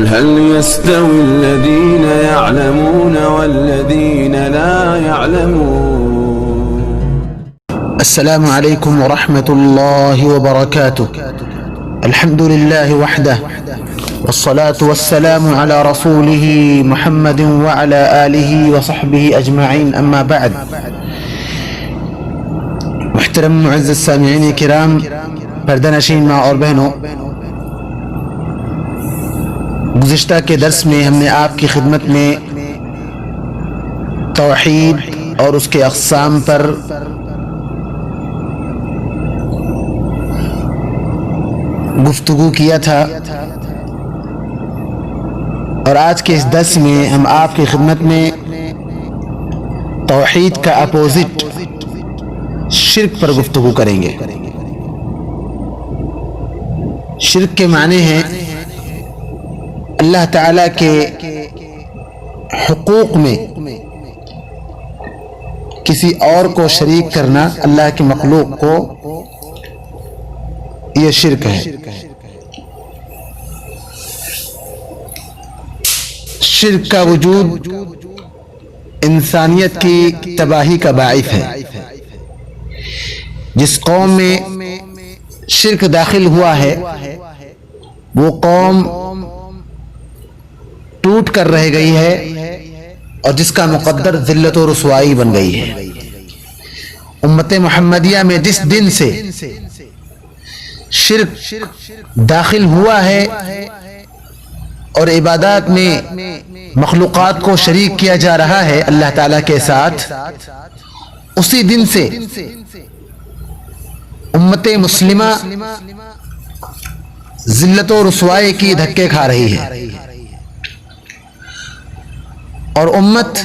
قل هل يستوي الذين يعلمون والذين لا يعلمون. السلام عليكم ورحمة الله وبركاته. الحمد لله وحده والصلاة والسلام على رسوله محمد وعلى آله وصحبه أجمعين، أما بعد. محترم معزز السامعین کرام، پردہ نشین ماں اور بہنوں، گزشتہ کے درس میں ہم نے آپ کی خدمت میں توحید اور اس کے اقسام پر گفتگو کیا تھا، اور آج کے اس درس میں ہم آپ کی خدمت میں توحید کا اپوزٹ شرک پر گفتگو کریں گے۔ شرک کے معنی ہیں اللہ تعالیٰ کے حقوق میں کسی اور کو شریک کرنا، اللہ کے مخلوق کو، یہ شرک ہے۔ شرک کا وجود انسانیت کی تباہی کا باعث ہے۔ جس قوم میں شرک داخل ہوا ہے وہ قوم ٹوٹ کر رہ گئی ہے، اور جس کا مقدر ذلت و رسوائی بن گئی ہے۔ امت محمدیہ میں جس دن سے شرک داخل ہوا ہے اور عبادات میں مخلوقات کو شریک کیا جا رہا ہے اللہ تعالیٰ کے ساتھ، اسی دن سے امت مسلمہ ذلت و رسوائی کی دھکے کھا رہی ہے، اور امت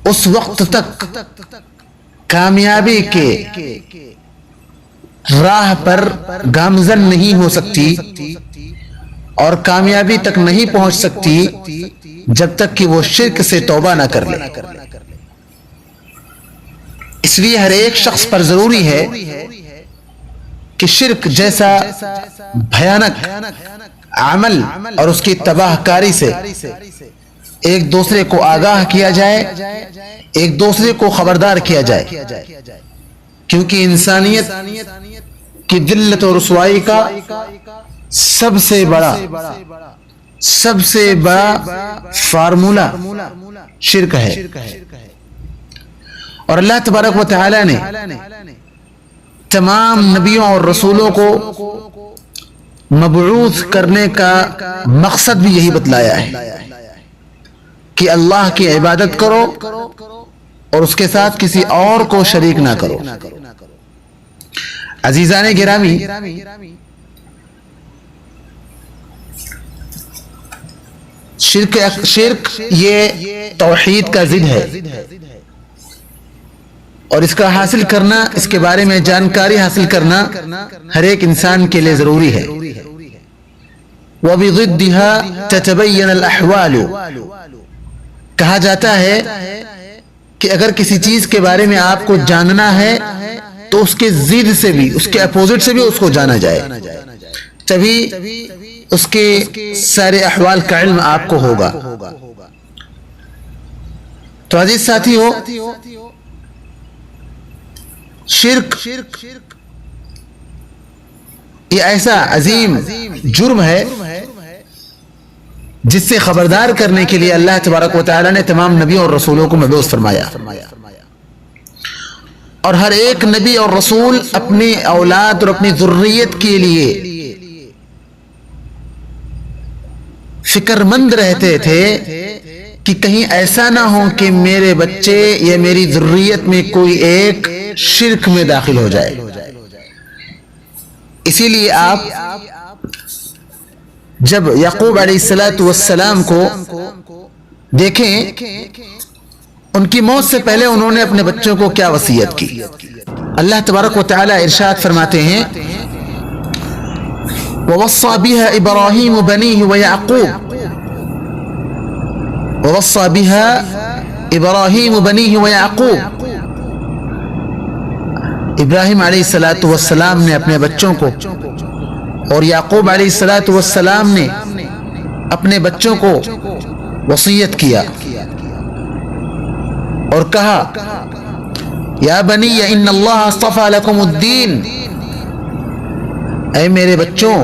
اس وقت تک کامیابی کے راہ پر گامزن نہیں ہو سکتی اور کامیابی تک نہیں پہنچ سکتی جب تک کہ وہ شرک سے توبہ نہ کر لے۔ اس لیے ہر ایک شخص پر ضروری ہے کہ شرک جیسا بھیانک عمل اور اس کی تباہ کاری سے ایک دوسرے کو آگاہ کیا جائے، ایک دوسرے کو خبردار کیا جائے، کیونکہ انسانیت کی ذلت و رسوائی کا سب سے بڑا فارمولہ شرک ہے۔ اور اللہ تبارک و تعالی نے تمام نبیوں اور رسولوں کو مبعوث کرنے کا مقصد بھی یہی بتلایا ہے کہ اللہ کی عبادت کرو اور اس کے ساتھ کسی اور کو شریک نہ کرو۔ عزیزان گرامی، شرک یہ توحید کا ضد ہے، اور اس کا حاصل کرنا، اس کے بارے میں جانکاری حاصل کرنا ہر ایک انسان کے لیے ضروری ہے۔ وَبِضِدِّهَا تَتَبَيَّنَ الْأَحْوَالُ، کہا جاتا ہے کہ اگر کسی چیز کے بارے میں آپ کو جاننا ہے تو اس کے ضد سے بھی، اس کے اپوزٹ سے بھی اس کو جانا جائے، تبھی اس کے سارے احوال کا علم آپ کو ہوگا۔ تو عزیز ساتھی ہو، شرک یہ ایسا عظیم جرم ہے جس سے خبردار کرنے کے لیے اللہ تبارک و تعالی نے تمام نبیوں اور رسولوں کو مبعوث فرمایا، اور ہر ایک نبی اور رسول اپنی اولاد اور اپنی ذریت کے لیے فکر مند رہتے تھے کہ کہیں ایسا نہ ہو کہ میرے بچے یا میری ذریت میں کوئی ایک شرک میں داخل ہو جائے۔ اسی لیے آپ جب یعقوب علیہ السلام کو دیکھیں، ان کی موت سے پہلے انہوں نے اپنے بچوں کو کیا وصیت کی۔ اللہ تبارک و تعالی ارشاد فرماتے ہیں، وَوَصَّى بِهَا إِبْرَاهِيمُ بَنِيهِ وَيَعْقُوبُ وَوَصَّى بِهَا إِبْرَاهِيمُ بَنِيهِ وَيَعْقُوبُ۔ ابراہیم علیہ السلام نے اپنے بچوں کو، اور یعقوب علیہ السلام نے اپنے بچوں کو وصیت کیا اور کہا یا بنی ان اللہ اصطفى لکم الدین، اے میرے بچوں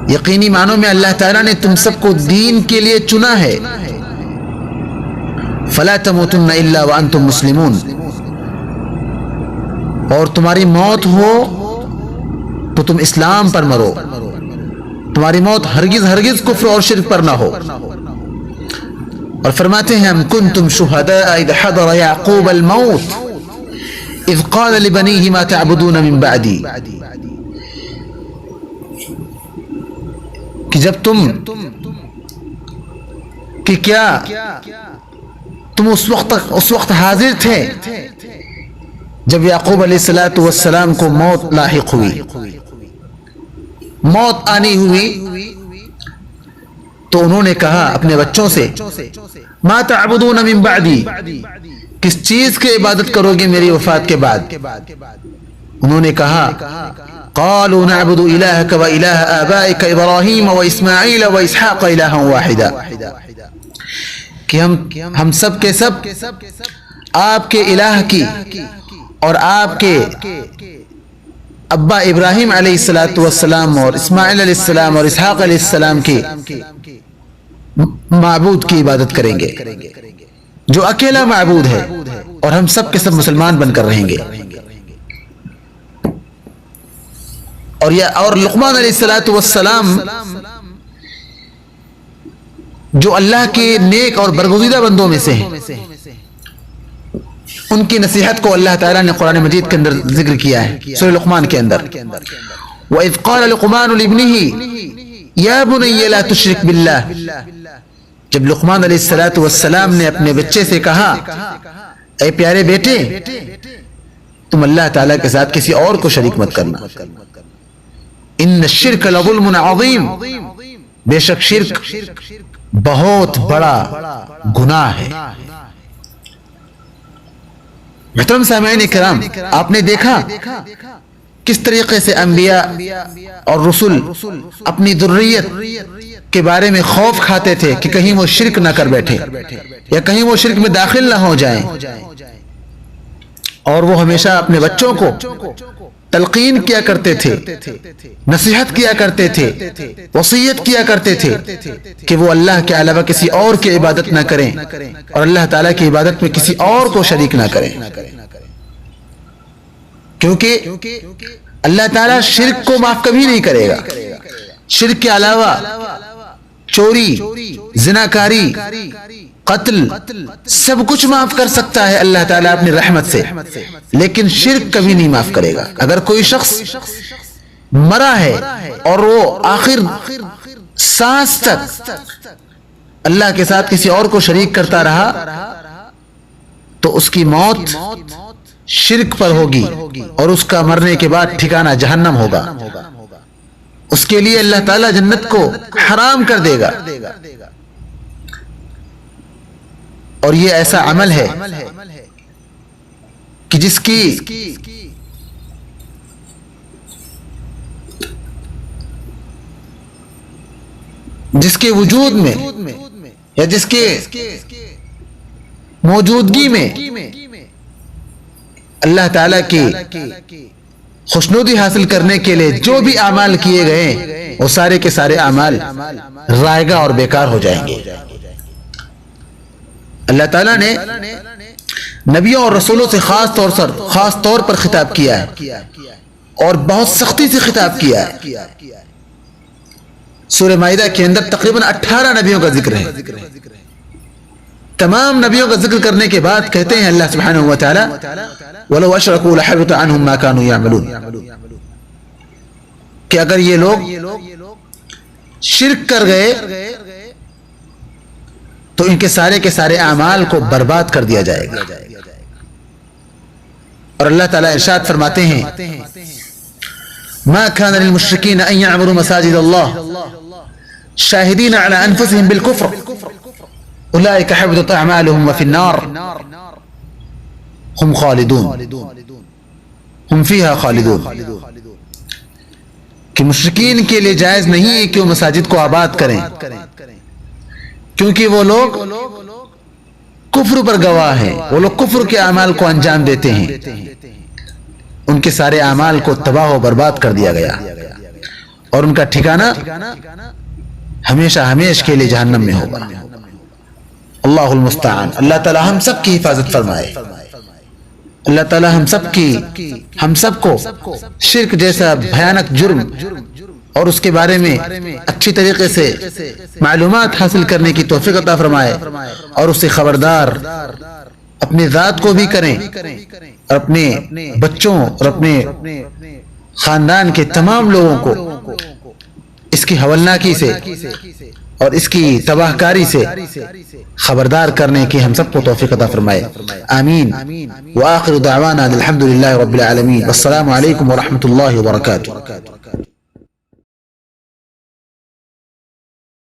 یقینی معنوں میں اللہ تعالیٰ نے تم سب کو دین کے لیے چنا ہے، فلا تموتن الا وانتم مسلمون، اور تمہاری موت ہو تو تم اسلام پر مرو، تمہاری موت ہرگز ہرگز کفر اور شرک پر نہ ہو۔ اور فرماتے ہیں ام کنتم شہداء اذ حضر یعقوب الموت اذ قال لبنیہ ما تعبدون من بعدی، کہ جب کہ کیا تم اس وقت حاضر تھے جب یعقوب علیہ السلام کو موت لاحق ہوئی، موت آنی ہوئی، تو انہوں نے کہا اپنے بچوں سے ما تعبدون من بعدی، کس چیز کی عبادت کرو گے میری وفات کے بعد؟ انہوں نے کہا قالوا نعبد الہک و الہ آبائک ابراہیم و اسماعیل و اسحاق الہا واحدا، کہ ہم سب کے سب آپ کے الہ کی اور آپ کے ابا ابراہیم علیہ السلام اور اسماعیل علیہ السلام اور اسحاق علیہ السلام کی معبود کی عبادت کریں گے جو اکیلا معبود ہے، اور ہم سب کے سب مسلمان بن کر رہیں گے۔ اور لقمان علیہ السلام جو اللہ کے نیک اور برگزیدہ بندوں میں سے ہیں، ان کی نصیحت کو اللہ تعالیٰ نے قرآن مجید کے اندر ذکر کیا ہے سورہ لقمان کے اندر، وَإِذْ قَالَ لُقْمَانُ لِابْنِهِ يَا بُنَيَّ لَا تُشْرِكْ بِاللَّهِ، جب لقمان علیہ السلام نے اپنے بچے سے کہا اے پیارے بیٹے تم اللہ تعالیٰ کے ساتھ کسی اور کو شریک مت کرنا، ان الشرک لظلم عظیم، بے شک شرک بہت بڑا گناہ ہے۔ محترم سامعین کرام، آپ نے دیکھا کس طریقے سے انبیاء اور رسول اپنی ذریت کے بارے میں خوف کھاتے تھے کہ کہیں وہ شرک نہ کر بیٹھے یا کہیں وہ شرک میں داخل نہ ہو جائیں، اور وہ ہمیشہ اپنے بچوں کو تلقین کیا کرتے تھے، نصیحت کیا کرتے تھے، وصیت کیا کرتے تھے کہ وہ اللہ کے علاوہ کسی اور کی عبادت نہ کریں اور اللہ تعالیٰ کی عبادت میں کسی اور کو شریک نہ کریں، کیونکہ اللہ تعالیٰ شرک کو معاف کبھی نہیں کرے گا۔ شرک کے علاوہ چوری، زناکاری، قتل، سب کچھ معاف کر سکتا ہے اللہ تعالیٰ اپنی رحمت سے، لیکن شرک کبھی نہیں معاف کرے گا۔ اگر کوئی شخص مرا ہے اور وہ آخر سانس تک اللہ کے ساتھ کسی اور کو شریک کرتا رہا تو اس کی موت شرک پر ہوگی اور اس کا مرنے کے بعد ٹھکانہ جہنم ہوگا، اس کے لیے اللہ تعالیٰ جنت کو حرام کر دے گا۔ اور یہ ایسا عمل ہے کہ جس کے وجود میں یا جس کے موجودگی میں اللہ تعالیٰ کی خوشنودی حاصل کرنے کے لیے جو بھی اعمال کیے گئے وہ سارے کے سارے اعمال رائگاں اور بیکار ہو جائیں گے۔ اللہ تعالیٰ نے نبیوں اور رسولوں سے خاص طور پر خطاب کیا ہے اور بہت سختی سے خطاب کیا ہے۔ سورہ مائدہ کے اندر تقریباً 18 نبیوں کا ذکر ہے۔ تمام نبیوں کا ذکر کرنے کے بعد کہتے ہیں اللہ سبحانہ و تعالی وَلَوْ أَشْرَكُوا لَحَبِطَ عَنْهُمْ مَا كَانُوا يَعْمَلُونَ، کہ اگر یہ لوگ شرک کر گئے تو ان کے سارے اعمال کو برباد کر دیا جائے گا۔ اور اللہ تعالیٰ ارشاد فرماتے ہیں مَا كَانَ لِلْمُشْرِكِينَ أَن يَعْمُرُوا مَسَاجِدَ اللَّهِ شَاهِدِينَ عَلَىٰ أَنفُسِهِمْ بِالْكُفْرِ أولئك حبطت أعمالهم وفي النار هم خالدون هم فيها خالدون۔ کہ مشرکین کے لیے جائز نہیں ہے کہ وہ مساجد کو آباد کریں، کیونکہ وہ لوگ کفر پر گواہ ہیں، وہ لوگ کفر کے اعمال کو انجام دیتے ہیں، ان کے سارے اعمال کو تباہ و برباد کر دیا گیا اور ان کا ٹھکانہ ہمیشہ ہمیشہ کے لیے جہنم میں ہوگا۔ اللہ المستعان۔ اللہ تعالی ہم سب کی حفاظت فرمائے، اللہ تعالی ہم سب کو شرک جیسا بھیانک جرم اور اس کے بارے میں اچھی طریقے سے معلومات حاصل کرنے کی توفیق عطا فرمائے اور اس سے خبردار اپنے ذات کو بھی کریں اور اپنے بچوں اور اپنے خاندان کے تمام لوگوں کو اس کی ہولناکی سے اور اس کی تباہ کاری سے خبردار کرنے کی ہم سب کو توفیق عطا فرمائے، آمین۔ وآخر دعوانا الحمد للہ رب العالمین، والسلام علیکم ورحمۃ اللہ وبرکاتہ۔